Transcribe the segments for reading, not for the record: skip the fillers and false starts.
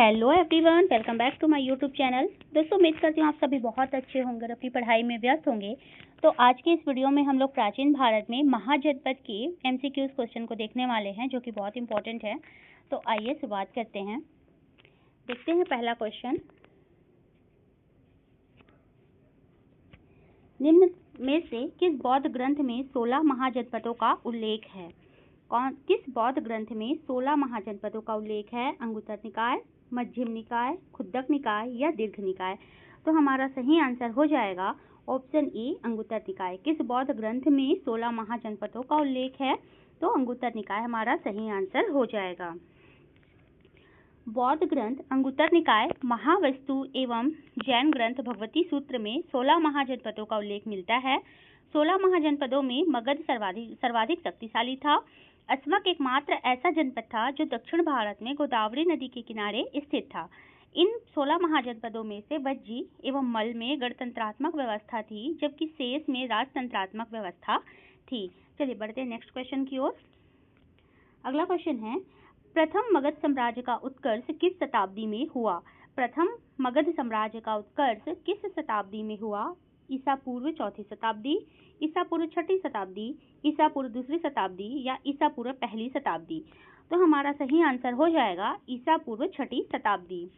Hello everyone, welcome back to my YouTube channel. दोस्तों, उम्मीद करती हूँ आप सभी बहुत अच्छे होंगे और अपनी पढ़ाई में व्यस्त होंगे। तो आज के इस वीडियो में हम लोग प्राचीन भारत में महाजनपद के एमसीक्यूज क्वेश्चन को देखने वाले हैं, जो कि बहुत इंपॉर्टेंट है। तो आइए शुरुआत करते हैं। देखते हैं पहला क्वेश्चन। निम्न में से किस बौद्ध ग्रंथ में 16 महाजनपदों का उल्लेख है? किस बौद्ध ग्रंथ में 16 महाजनपदों का उल्लेख है? अंगुत्तर निकाय, मध्यम निकाय, खुद्दक निकाय या दीर्घ निकाय? तो हमारा सही आंसर हो जाएगा ऑप्शन ए, अंगुत्तर निकाय। किस बौद्ध ग्रंथ में 16 महाजनपदों का उल्लेख है? तो अंगुत्तर निकाय हमारा सही आंसर हो जाएगा। बौद्ध ग्रंथ अंगुत्तर निकाय, महावस्तु एवं जैन ग्रंथ भगवती सूत्र में 16 महाजनपदों का उल्लेख मिलता है। 16 महाजनपदों में मगध सर्वाधिक शक्तिशाली था। अस्मक एकमात्र ऐसा जनपद था जो दक्षिण भारत में गोदावरी नदी के किनारे स्थित था। इन 16 महाजनपदों में से वज्जी एवं मल में गणतंत्रात्मक व्यवस्था थी, जबकि शेष में राजतंत्रात्मक व्यवस्था थी। चलिए बढ़ते हैं नेक्स्ट क्वेश्चन की ओर। अगला क्वेश्चन है, प्रथम मगध साम्राज्य का उत्कर्ष किस शताब्दी में हुआ? प्रथम मगध साम्राज्य का उत्कर्ष किस शताब्दी में हुआ? ईसा पूर्व चौथी शताब्दी, ईसा पूर्व छठी शताब्दी, ईसा पूर्व दूसरी शताब्दी या ईसा पूर्व पहली शताब्दी? तो हमारा सही आंसर हो जाएगा ईसा पूर्व छठी शताब्दी।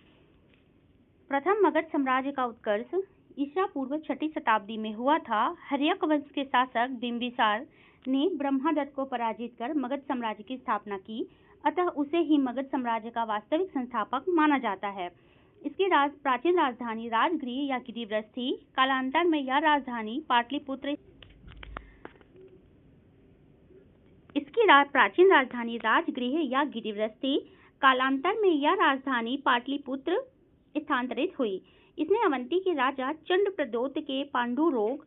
प्रथम मगध साम्राज्य का उत्कर्ष ईसा पूर्व छठी शताब्दी में हुआ था। हर्यक वंश के शासक बिंबिसार ने ब्रह्मदत्त को पराजित कर मगध साम्राज्य की स्थापना की, अतः उसे ही मगध साम्राज्य का वास्तविक संस्थापक माना जाता है। इसकी प्राचीन राजधानी राजगृह या गिरिव्रत थी। कालांतर में यह राजधानी पाटलिपुत्र प्राचीन राजधानी राजगृह या गिरिव्रत थी। कालांतर में यह राजधानी पाटलिपुत्र स्थानांतरित हुई। इसने अवंती के राजा चंद्रप्रद्योत के पांडु रोग,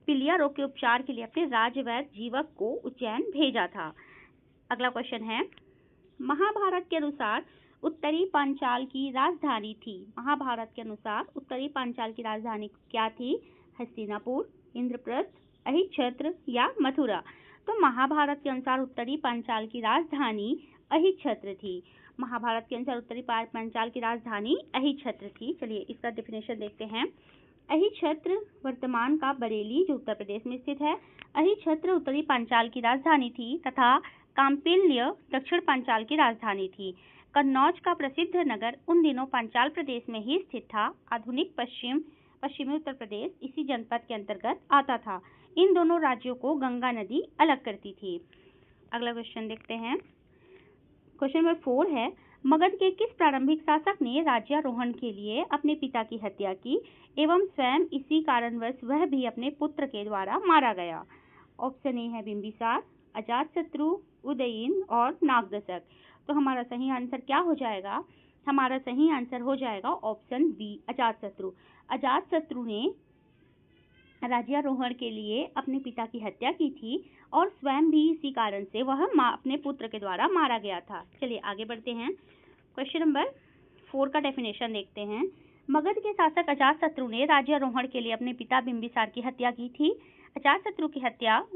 पीलिया रोग के उपचार के लिए अपने राजवैद्य जीवक को उज्जैन भेजा था। अगला क्वेश्चन है, महाभारत के अनुसार उत्तरी पांचाल की राजधानी थी। महाभारत के अनुसार उत्तरी पांचाल की राजधानी क्या थी? हस्तिनापुर, इंद्रप्रस्थ, अहिच्छत्र या मथुरा? तो महाभारत के अनुसार उत्तरी पांचाल की राजधानी अहिच्छत्र थी। महाभारत के अनुसार उत्तरी पांचाल की राजधानी अहिच्छत्र थी। चलिए इसका डेफिनेशन देखते हैं। अहिच्छत्र वर्तमान का बरेली, जो उत्तर प्रदेश में स्थित है। अहिच्छत्र उत्तरी पांचाल की राजधानी थी तथा काम्पिल्य दक्षिण पांचाल की राजधानी थी। कन्नौज का प्रसिद्ध नगर उन दिनों पांचाल प्रदेश में ही स्थित था। आधुनिक पश्चिमी उत्तर प्रदेश इसी जनपद के अंतर्गत आता था। इन दोनों राज्यों को गंगा नदी अलग करती थी। अगला क्वेश्चन देखते हैं। क्वेश्चन नंबर 4 है, मगध के किस प्रारंभिक शासक ने राज्यारोहण के लिए अपने पिता की हत्या की एवं स्वयं इसी कारणवश वह भी अपने पुत्र के द्वारा मारा गया? ऑप्शन ए है बिंबिसार, अजातशत्रु, उदयीन और नागदशक। तो हमारा सही आंसर क्या हो जाएगा? हमारा सही आंसर हो जाएगा ऑप्शन बी, अजातशत्रु। अजातशत्रु ने राज्यारोहण के लिए अपने पिता की हत्या की थी और स्वयं भी इसी कारण से वह अपने पुत्र के द्वारा मारा गया था। चलिए आगे बढ़ते हैं। क्वेश्चन नंबर 4 का डेफिनेशन देखते हैं। मगध के शासक अजातशत्रु ने राज्यारोहण के लिए अपने पिता बिंबिसार की हत्या की थी। अजातशत्रु की हत्या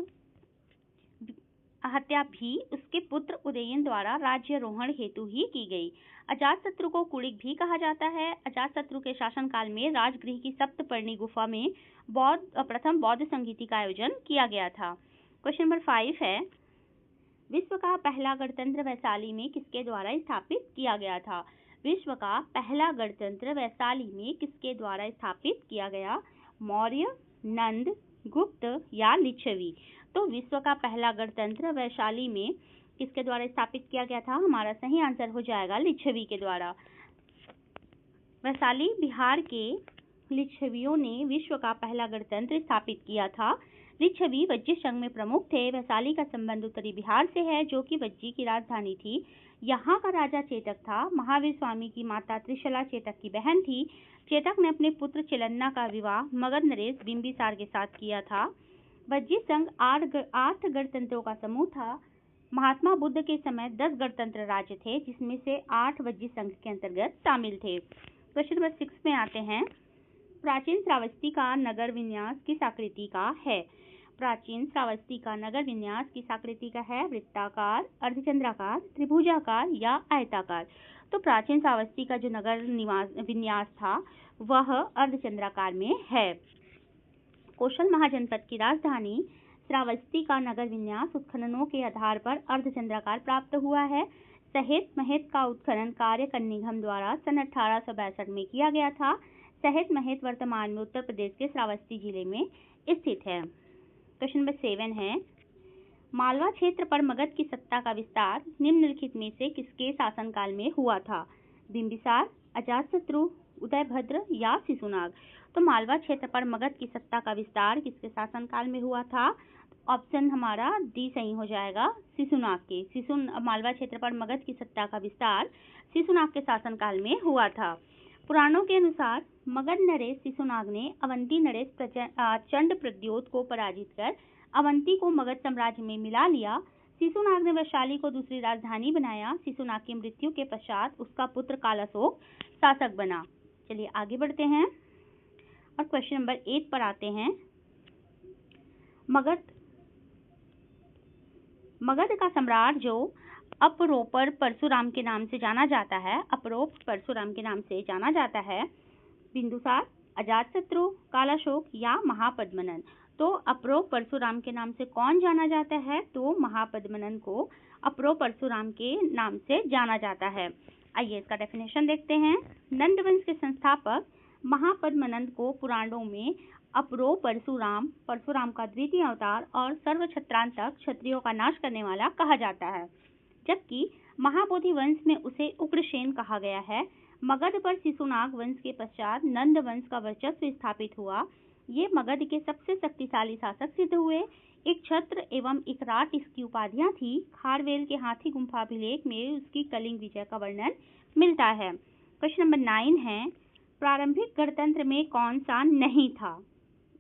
भी उसके पुत्र उदयन द्वारा राज्यारोहण हेतु ही की गई। अजातशत्रु को कुणिक भी कहा जाता है। अजातशत्रु के शासनकाल में राजगृह की सप्तपर्णी गुफा में प्रथम बौद्ध संगीति का आयोजन किया गया था। क्वेश्चन नंबर 5 है, विश्व का पहला गणतंत्र वैशाली में किसके द्वारा स्थापित किया गया था? विश्व का पहला गणतंत्र वैशाली में किसके द्वारा स्थापित किया गया? मौर्य, नंद, गुप्त या लिच्छवी? तो विश्व का पहला गणतंत्र वैशाली में किसके द्वारा स्थापित किया गया था? हमारा सही आंसर हो जाएगा लिच्छवी के द्वारा। वैशाली बिहार के लिच्छवियों ने विश्व का पहला गणतंत्र स्थापित किया था। लिच्छवी वज्जी संघ में प्रमुख थे। वैशाली का संबंध उत्तरी बिहार से है, जो कि वज्जी की राजधानी थी। यहाँ का राजा चेतक था। महावीर स्वामी की माता त्रिशला चेतक की बहन थी। चेतक ने अपने पुत्र चिलन्ना का विवाह मगध नरेश बिंबिसार के साथ किया था। वज्जी संघ 8 गणतंत्रों का समूह था। महात्मा बुद्ध के समय 10 गणतंत्र राज्य थे, जिसमें से 8 वज्जी संघ के अंतर्गत शामिल थे। क्वेश्चन नंबर 6 में आते हैं। प्राचीन श्रावस्ती का नगर विन्यास किस आकृति का है? प्राचीन श्रावस्ती का नगर विन्यास किस आकृति का है? वृत्ताकार, अर्धचंद्राकार, त्रिभुजाकार या आयताकार? तो प्राचीन श्रावस्ती का जो नगर विन्यास था वह अर्धचंद्राकार में है। कौशल महाजनपद की राजधानी श्रावस्ती का नगर विन्यास उत्खननों के आधार पर अर्धचंद्राकार प्राप्त हुआ है। सहेत महत का उत्खनन कार्य कन्निघम द्वारा सन 1862 में किया गया था। सहेत महत वर्तमान में उत्तर प्रदेश के श्रावस्ती जिले में स्थित है। क्वेश्चन नंबर 7 है, मालवा क्षेत्र पर मगध की सत्ता का विस्तार निम्नलिखित में से किसके शासनकाल में हुआ था? बिंबिसार, अजातशत्रु, उदयभद्र या शिशुनाग? तो मालवा क्षेत्र पर मगध की सत्ता का विस्तार किसके शासनकाल में हुआ था? ऑप्शन हमारा डी सही हो जाएगा, शिशुनाग के। मालवा क्षेत्र पर मगध की सत्ता का विस्तार शिशुनाग के शासनकाल में हुआ था। पुराणों के अनुसार मगध नरेश शिशुनाग ने अवंती नरेश चंड प्रद्योत को पराजित कर अवंती को मगध साम्राज्य में मिला लिया। शिशुनाग ने वैशाली को दूसरी राजधानी बनाया। शिशुनाग की मृत्यु के पश्चात उसका पुत्र कालाशोक शासक बना। चलिए आगे बढ़ते हैं और क्वेश्चन नंबर 8 पर आते हैं। मगध का सम्राट जो अपरोपर परशुराम के नाम से जाना जाता है, अपरोप परशुराम के नाम से जाना जाता है, बिंदुसार, अजातशत्रु, कालाशोक या महापद्मनन? तो अपरोप परशुराम के नाम से कौन जाना जाता है? तो महापद्मनन को अपरोप परशुराम के नाम से जाना जाता है। आइए इसका डेफिनेशन देखते हैं। नंद वंश के संस्थापक महापद्मनन को पुराणों में अपरोप परशुराम, परशुराम का द्वितीय अवतार और सर्व क्षत्रांतक, क्षत्रियों का नाश करने वाला कहा जाता है, जबकि महाबोधि वंश में उसे उग्रसेन कहा गया है। मगध पर शिशुनाग वंश के पश्चात नंद वंश का वर्चस्व स्थापित हुआ। ये मगध के सबसे शक्तिशाली शासक सिद्ध हुए। एक छत्र एवं एक राट इसकी उपाधियां थी। खारवेल के हाथी गुम्फा अभिलेख में उसकी कलिंग विजय का वर्णन मिलता है। क्वेश्चन नंबर 9 है, प्रारंभिक गणतंत्र में कौन सा नहीं था?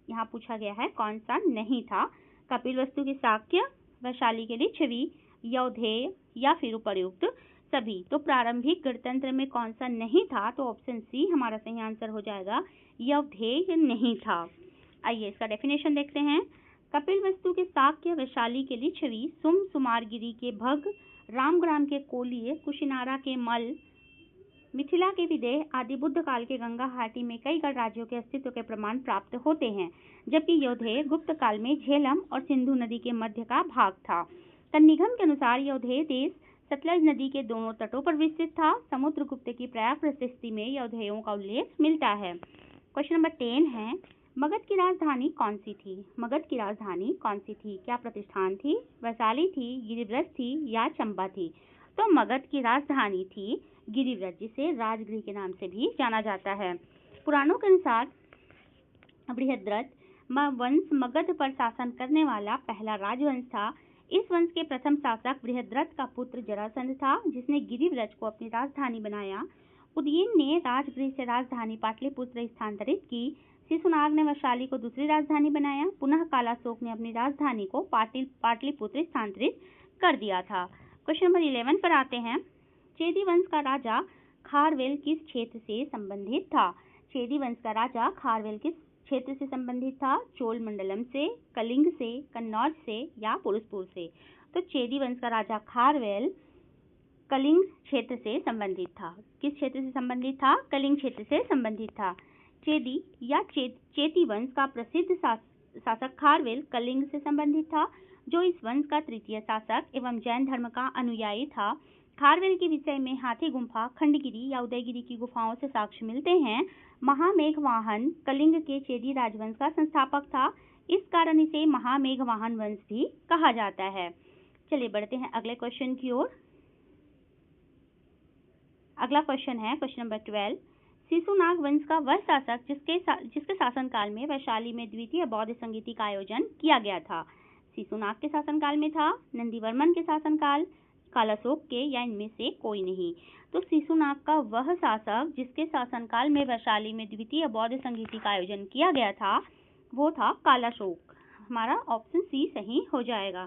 यहाँ पूछा गया है कौन सा नहीं था। कपिलवस्तु की शाक्य, वैशाली के लिच्छवी, यौधेय या फिर उपर्युक्त सभी। तो प्रारंभिक गणतंत्र में कौन सा नहीं था? तो ऑप्शन सी हमारा सही आंसर हो जाएगा, यौधेय नहीं था। आइए इसका डेफिनेशन देखते हैं। कपिलवस्तु के शाक्य, वैशाली के लिच्छवी, सुमारगिरी के भग, रामग्राम के कोलिय, कुशिनारा के मल, मिथिला के विदेह आदि बुद्ध काल के गंगा घाटी में कई गण राज्यों के अस्तित्व के प्रमाण प्राप्त होते हैं, जबकि यौधेय गुप्त काल में झेलम और सिंधु नदी के मध्य का भाग था। कन्निघम के अनुसार यौधेय देश सतलज नदी के दोनों तटों पर विस्तृत था। समुद्रगुप्त की प्रयाग प्रशस्ति में यौधेयों का उल्लेख मिलता है। क्वेश्चन नंबर 10 है, मगध की राजधानी कौन सी थी? मगध की राजधानी कौन सी थी? क्या प्रतिष्ठान थी, वैशाली थी, गिरिव्रत थी या चंबा थी? तो मगध की राजधानी थी गिरिव्रत, जिसे राजगृह के नाम से भी जाना जाता है। पुराणों के अनुसार बृहद्रथ वंश मगध पर शासन करने वाला पहला राजवंश था। इस वंश के प्रथम शासक बृहद्रथ का पुत्र जरासंध था, जिसने गिरिव्रत को अपनी राजधानी बनाया। उदयन ने राजगृह से राजधानी पाटलिपुत्र स्थानांतरित की। शिशुनाग ने वैशाली को दूसरी राजधानी बनाया। पुनः कालाशोक ने अपनी राजधानी को पाटलिपुत्र स्थानांतरित कर दिया था। क्वेश्चन नंबर 11 पर आते हैं। चेदी वंश का राजा खारवेल किस क्षेत्र से संबंधित था? चेदी वंश का राजा खारवेल किस क्षेत्र से संबंधित था? चोल मंडलम से, कलिंग से, कन्नौज से या पुरुषपुर से? तो चेदी वंश का राजा खारवेल कलिंग क्षेत्र से संबंधित था। किस क्षेत्र से संबंधित था? कलिंग क्षेत्र से संबंधित था। चेदी या चेती वंश का प्रसिद्ध शासक खारवेल कलिंग से संबंधित था, जो इस वंश का तृतीय शासक एवं जैन धर्म का अनुयायी था। खारवेल के विषय में हाथी गुम्फा, खंडगिरी या उदयगिरी की गुफाओं से साक्ष्य मिलते हैं। महामेघवाहन कलिंग के चेदी राजवंश का संस्थापक था। इस कारण इसे महामेघवाहन वंश भी कहा जाता है। चलिए बढ़ते हैं अगले क्वेश्चन की ओर। अगला क्वेश्चन है क्वेश्चन नंबर 12। शिशुनाग वंश का वह शासक जिसके शासनकाल में वैशाली में द्वितीय बौद्ध संगीति का आयोजन किया गया था। शिशुनाग के शासनकाल में था, नंदीवर्मन के शासनकाल, कालाशोक के या इनमें से कोई नहीं? तो शिशुनाग का वह शासक जिसके शासनकाल में वैशाली में द्वितीय बौद्ध संगीति का आयोजन किया गया था वो था कालाशोक। हमारा ऑप्शन सी सही हो जाएगा।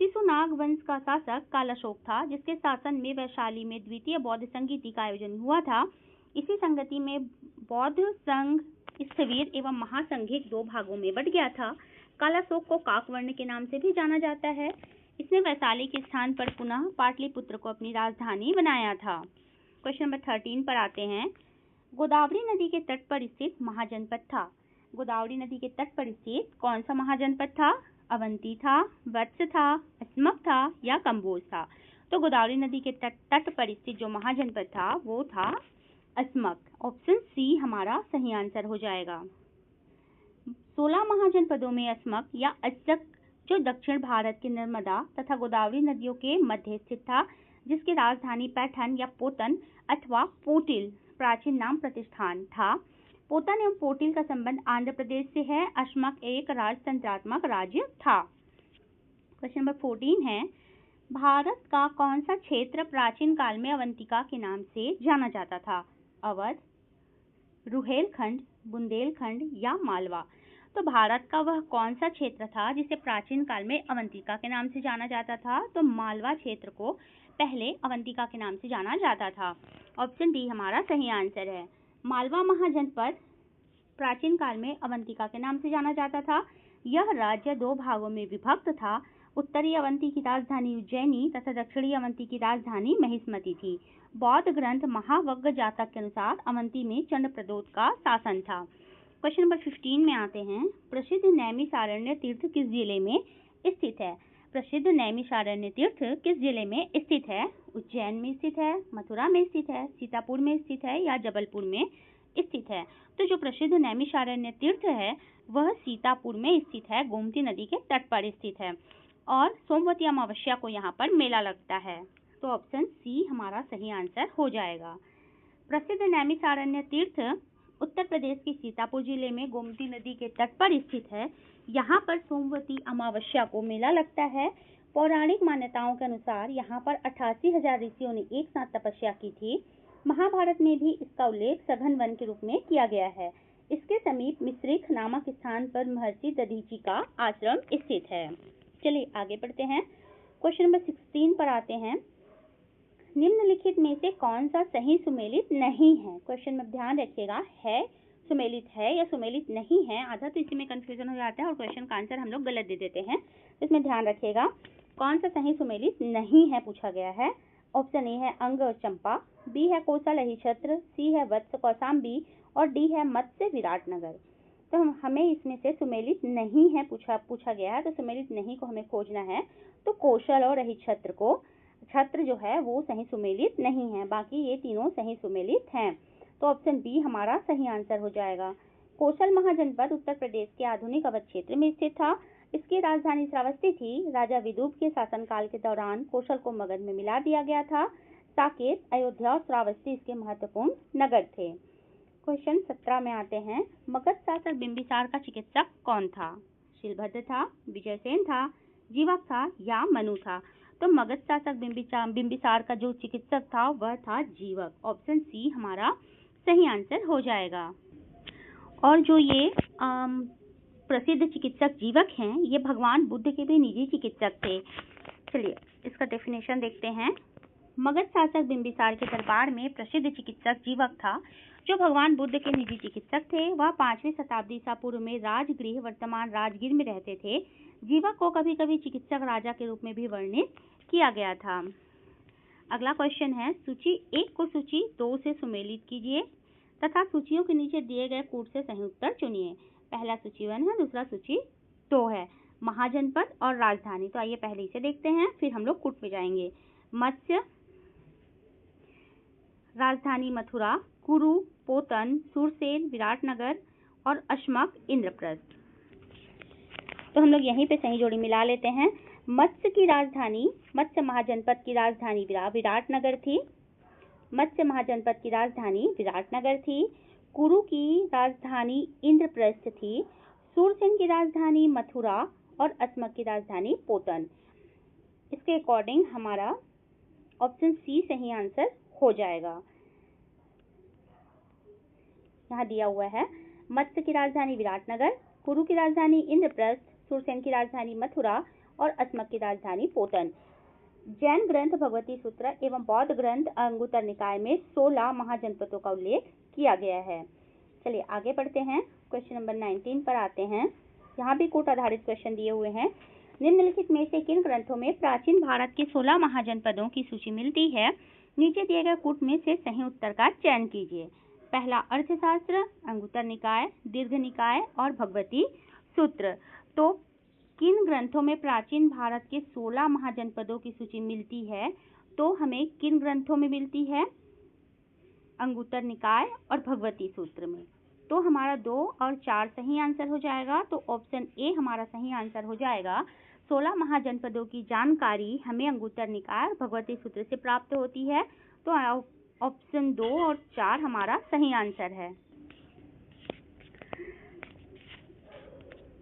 शिशुनाग वंश का शासक कालाशोक था, जिसके शासन में वैशाली में द्वितीय बौद्ध संगीति का आयोजन हुआ था। इसी संगति में बौद्ध संघ स्थविर एवं महासंघिक दो भागों में बट गया था। कालाशोक को काकवर्ण के नाम से भी जाना जाता है। इसने वैशाली के स्थान पर पुनः पाटलिपुत्र को अपनी राजधानी बनाया था। क्वेश्चन नंबर 13 पर आते हैं। गोदावरी नदी के तट पर स्थित महाजनपद था। गोदावरी नदी के तट पर स्थित कौन सा महाजनपद था? अवंती था, वत्स था, अस्मक था या कंबोज था? तो गोदावरी नदी के तट पर स्थित जो महाजनपद था वो था अस्मक। ऑप्शन सी हमारा सही आंसर हो जाएगा। 16 महाजनपदों में अस्मक या अस्सक जो दक्षिण भारत के नर्मदा तथा गोदावरी नदियों के मध्य स्थित था, जिसकी राजधानी पैठन या पोतन अथवा पोटिल प्राचीन नाम प्रतिष्ठान था। पोतन एवं पोटिल का संबंध आंध्र प्रदेश से है। अस्मक एक राजतंत्रात्मक राज्य था। क्वेश्चन नंबर 14 है। भारत का कौन सा क्षेत्र प्राचीन काल में अवंतिका के नाम से जाना जाता था? अवध, रुहेलखंड, बुंदेलखंड या मालवा? तो भारत का वह कौन सा क्षेत्र था जिसे प्राचीन काल में अवंतिका के नाम से जाना जाता था? तो मालवा क्षेत्र को पहले अवंतिका के नाम से जाना जाता था। ऑप्शन डी हमारा सही आंसर है। मालवा महाजनपद प्राचीन काल में अवंतिका के नाम से जाना जाता था। यह राज्य दो भागों में विभक्त था। उत्तरी अवंती की राजधानी उज्जैनी तथा दक्षिणी अवंती की राजधानी महिष्मती थी। बौद्ध ग्रंथ महावग्ग जातक के अनुसार अवंती में चंद्रप्रदोत का शासन था। क्वेश्चन नंबर 15 में आते हैं। प्रसिद्ध नैमिषारण्य तीर्थ किस जिले में स्थित है? प्रसिद्ध नैमिषारण्य तीर्थ किस जिले में स्थित है? उज्जैन में स्थित है, मथुरा में स्थित है, सीतापुर में स्थित है या जबलपुर में स्थित है? तो जो प्रसिद्ध नैमिषारण्य तीर्थ है वह सीतापुर में स्थित है, गोमती नदी के तट पर स्थित है और सोमवती अमावस्या को यहाँ पर मेला लगता है। तो ऑप्शन सी हमारा सही आंसर हो जाएगा। प्रसिद्ध नैमिषारण्य तीर्थ उत्तर प्रदेश के सीतापुर जिले में गोमती नदी के तट पर स्थित है। यहाँ पर सोमवती अमावस्या को मेला लगता है। पौराणिक मान्यताओं के अनुसार यहाँ पर 88,000 ऋषियों ने एक साथ तपस्या की थी। महाभारत में भी इसका उल्लेख सघन वन के रूप में किया गया है। इसके समीप मिश्रिख नामक स्थान पर महर्षि दधीची का आश्रम स्थित है। चलिए आगे बढ़ते हैं। क्वेश्चन नंबर 16 पर आते हैं। निम्नलिखित में से कौन सा सही सुमेलित नहीं है? क्वेश्चन में ध्यान रखिएगा, है सुमेलित है या सुमेलित नहीं है। आधा तो इसी में कंफ्यूजन हो जाता है और क्वेश्चन का आंसर हम लोग गलत दे देते हैं। इसमें ध्यान रखिएगा कौन सा सही सुमेलित नहीं है पूछा गया है। ऑप्शन ए है अंग और चंपा, बी है कोसल अहिछत्र, सी है वत्स कौसाम्बी और डी है मत्स्य विराटनगर। तो हमें इसमें से सुमेलित नहीं है पूछा गया है। तो सुमेलित नहीं को हमें खोजना है। तो कौशल और अहिछत्र को छत्र जो है वो सही सुमेलित नहीं है, बाकी ये तीनों सही सुमेलित हैं। तो ऑप्शन बी हमारा सही आंसर हो जाएगा। कौशल महाजनपद उत्तर प्रदेश के आधुनिक अवध क्षेत्र में स्थित था। इसकी राजधानी श्रावस्ती थी। राजा विदूप के शासनकाल के दौरान कौशल को मगध में मिला दिया गया था। साकेत, अयोध्या और श्रावस्ती इसके महत्वपूर्ण नगर थे। क्वेश्चन 17 में आते हैं। मगध शासक बिंबिसार का चिकित्सक कौन था? शिलभद्र था, विजयसेन था, जीवक था या मनु था? तो मगध शासक बिंबिसार का जो चिकित्सक था वह था जीवक। ऑप्शन सी हमारा सही आंसर हो जाएगा। और जो ये प्रसिद्ध चिकित्सक जीवक हैं ये भगवान बुद्ध के भी निजी चिकित्सक थे। चलिए इसका डेफिनेशन देखते हैं। मगध शासक बिंबिसार के दरबार में प्रसिद्ध चिकित्सक जीवक था जो भगवान बुद्ध के निजी चिकित्सक थे। वह 5वीं शताब्दी ईसा पूर्व में राजगृह वर्तमान राजगीर में रहते थे। जीवक को कभी कभी चिकित्सक राजा के रूप में भी वर्णित किया गया था। अगला क्वेश्चन है, सूची 1 को सूची 2 से सुमेलित कीजिए तथा सूचियों के नीचे दिए गए कूट से सही उत्तर चुनिए। पहला सूची 1 है, दूसरा सूची 2 है। महाजनपद और राजधानी, तो आइए पहले इसे देखते हैं फिर हम लोग कूट पे जाएंगे। मत्स्य, राजधानी मथुरा, कुरु, पोतन, सूरसेन, विराटनगर और अस्मक, इंद्रप्रस्थ। तो हम लोग यहीं पे सही जोड़ी मिला लेते हैं। मत्स्य महाजनपद की राजधानी विराटनगर थी। मत्स्य महाजनपद की राजधानी विराटनगर थी। कुरु की राजधानी इंद्रप्रस्थ थी। सूरसेन की राजधानी मथुरा और अस्मक की राजधानी पोतन। इसके अकॉर्डिंग हमारा ऑप्शन सी सही आंसर हो जाएगा। यहाँ दिया हुआ है मत्स्य की राजधानी विराटनगर, कुरु की राजधानी इंद्रप्रस्थ, सूरसेन की राजधानी मथुरा और अस्मक की राजधानी पोतन। जैन ग्रंथ भगवती सूत्र एवं बौद्ध ग्रंथ अंगुत्तर निकाय में 16 महाजनपदों का उल्लेख किया गया है। चलिए आगे बढ़ते हैं। क्वेश्चन नंबर 19 पर आते हैं। यहाँ भी कूट आधारित क्वेश्चन दिए हुए हैं। निम्नलिखित में से किन ग्रंथों में प्राचीन भारत के 16 महाजनपदों की सूची मिलती है? नीचे दिए गए कूट में से सही उत्तर का चयन कीजिए। पहला अर्थशास्त्र, अंगुत्तर निकाय, दीर्घ निकाय और भगवती सूत्र। तो किन ग्रंथों में प्राचीन भारत के 16 महाजनपदों की सूची मिलती है? तो हमें किन ग्रंथों में मिलती है? अंगुत्तर निकाय और भगवती सूत्र में। तो हमारा 2 और 4 सही आंसर हो जाएगा। तो ऑप्शन ए हमारा सही आंसर हो जाएगा। 16 महाजनपदों की जानकारी हमें अंगुत्तर निकाय और भगवती सूत्र से प्राप्त होती है। तो ऑप्शन 2 और 4 हमारा सही आंसर है।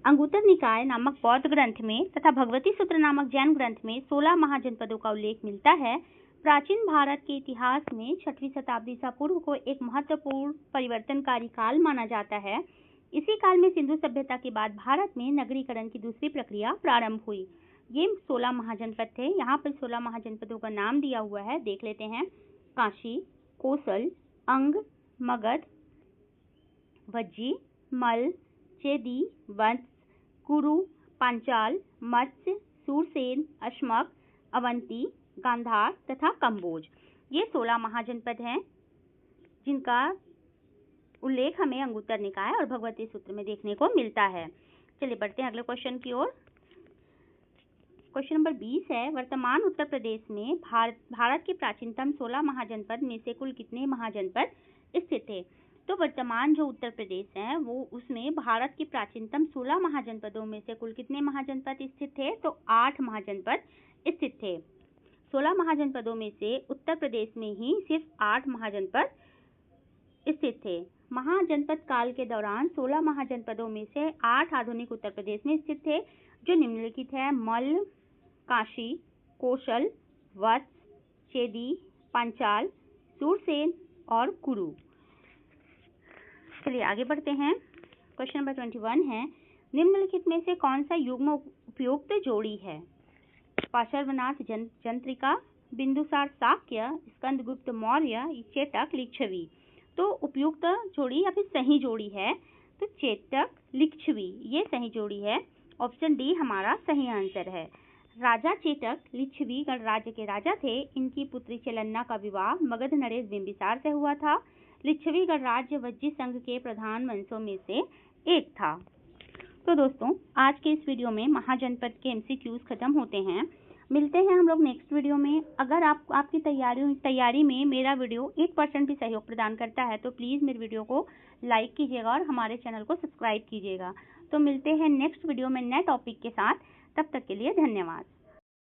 अंगुत्तर निकाय नामक बौद्ध ग्रंथ में तथा भगवती सूत्र नामक जैन ग्रंथ में 16 महाजनपदों का उल्लेख मिलता है। प्राचीन भारत के इतिहास में 6वीं शताब्दी ईसा पूर्व को एक महत्वपूर्ण परिवर्तनकारी काल माना जाता है। इसी काल में सिंधु सभ्यता के बाद भारत में नगरीकरण की दूसरी प्रक्रिया प्रारंभ हुई। ये 16 महाजनपद थे। यहाँ पर 16 महाजनपदों का नाम दिया हुआ है, देख लेते हैं। काशी, कोसल, अंग, मगध, वज्जी, मल, चेदी, वंश, कुरु, पांचाल, मत्स्य, सूरसेन, अश्मक, अवंती, गांधार तथा कंबोज। ये 16 महाजनपद हैं जिनका उल्लेख हमें अंगुत्तर निकाय और भगवती सूत्र में देखने को मिलता है। चलिए बढ़ते हैं अगले क्वेश्चन की ओर। क्वेश्चन नंबर 20 है, वर्तमान उत्तर प्रदेश में भारत के प्राचीनतम 16 महाजनपद में से कुल कितने महाजनपद स्थित थे? तो वर्तमान जो उत्तर प्रदेश है वो उसमें भारत के प्राचीनतम 16 महाजनपदों में से कुल कितने महाजनपद स्थित थे? तो 8 महाजनपद स्थित थे। 16 महाजनपदों में से उत्तर प्रदेश में ही सिर्फ 8 महाजनपद स्थित थे। महाजनपद काल के दौरान 16 महाजनपदों में से 8 आधुनिक उत्तर प्रदेश में स्थित थे, जो निम्नलिखित है। मल, काशी, कोशल, वत्स, चेदी, पांचाल, सूरसेन और कुरु। चलिए आगे बढ़ते हैं। क्वेश्चन नंबर 21 है, निम्नलिखित में से कौन सा युग्म उपयुक्त जोड़ी है? पार्श्वनाथ जंत्रिका, बिंदुसार शाक्य, स्कंदगुप्त मौर्य, चेतक, लिच्छवी। तो उपयुक्त जोड़ी या फिर सही जोड़ी है तो चेतक, लिच्छवी ये सही जोड़ी है। ऑप्शन डी हमारा सही आंसर है। राजा चेतक लिच्छवी गणराज्य के राजा थे। इनकी पुत्री चेलन्ना का विवाह मगध नरेश बिंबिसार से हुआ था। लिच्छवी गणराज्य वज्जी संघ के प्रधान वंशों में से एक था। तो दोस्तों आज के इस वीडियो में महाजनपद के एमसीक्यूज खत्म होते हैं। मिलते हैं हम लोग नेक्स्ट वीडियो में। अगर आपकी तैयारी में मेरा वीडियो 1% भी सहयोग प्रदान करता है तो प्लीज़ मेरे वीडियो को लाइक कीजिएगा और हमारे चैनल को सब्सक्राइब कीजिएगा। तो मिलते हैं नेक्स्ट वीडियो में नए टॉपिक के साथ। तब तक के लिए धन्यवाद।